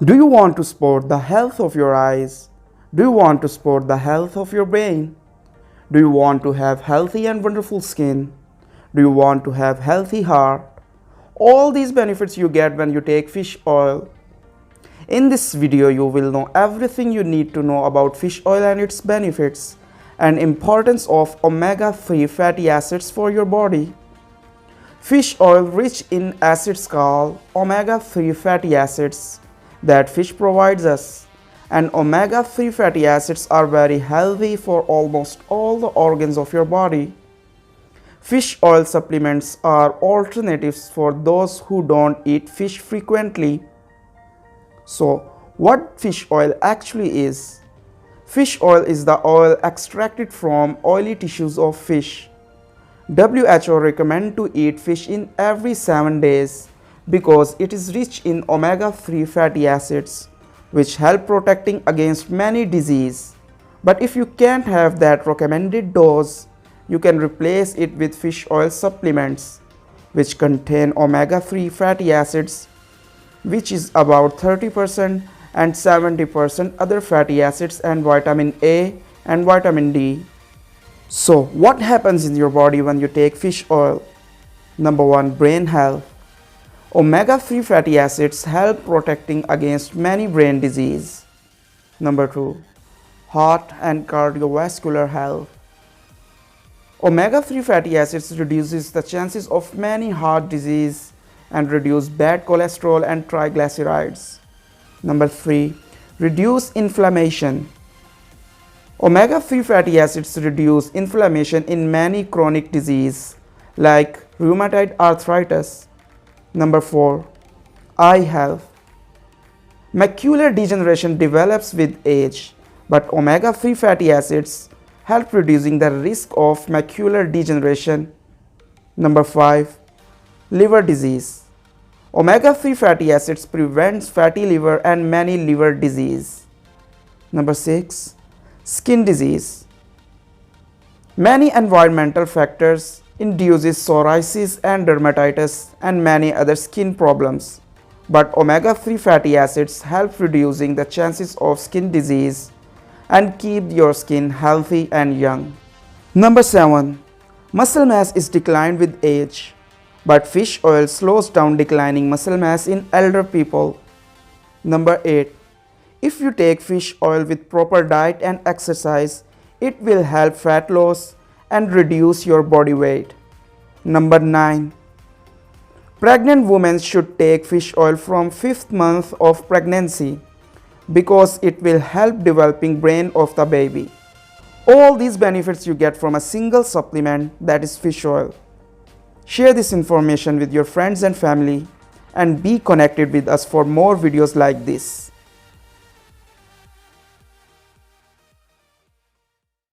Do you want to support the health of your eyes? Do you want to support the health of your brain? Do you want to have healthy and wonderful skin? Do you want to have healthy heart? All these benefits you get when you take fish oil. In this video, you will know everything you need to know about fish oil and its benefits and importance of omega-3 fatty acids for your body. Fish oil rich in acids called omega-3 fatty acids that fish provides us, and omega-3 fatty acids are very healthy for almost all the organs of your body. Fish oil supplements are alternatives for those who don't eat fish frequently. So, what fish oil actually is? Fish oil is the oil extracted from oily tissues of fish. WHO recommend to eat fish in every 7 days because it is rich in omega-3 fatty acids, which help protecting against many diseases. But if you can't have that recommended dose, you can replace it with fish oil supplements, which contain omega-3 fatty acids, which is about 30%, and 70% other fatty acids and vitamin A and vitamin D. So, what happens in your body when you take fish oil? Number 1. Brain health. Omega-3 fatty acids help protecting against many brain disease. Number 2. Heart and cardiovascular health. Omega-3 fatty acids reduces the chances of many heart disease and reduce bad cholesterol and triglycerides. Number 3. Reduce inflammation. Omega-3 fatty acids reduce inflammation in many chronic diseases like rheumatoid arthritis. Number 4. Eye health. Macular degeneration develops with age, but omega-3 fatty acids help reducing the risk of macular degeneration. Number 5. Liver disease. Omega-3 fatty acids prevents fatty liver and many liver disease. Number 6. Skin disease. Many environmental factors induces psoriasis and dermatitis and many other skin problems, but omega-3 fatty acids help reducing the chances of skin disease and keep your skin healthy and young. Number 7. Muscle mass is declined with age, but fish oil slows down declining muscle mass in elder people. Number 8. If you take fish oil with proper diet and exercise, it will help fat loss and reduce your body weight. Number 9. Pregnant women should take fish oil from 5th month of pregnancy because it will help developing brain of the baby. All these benefits you get from a single supplement, that is fish oil. Share this information with your friends and family and be connected with us for more videos like this.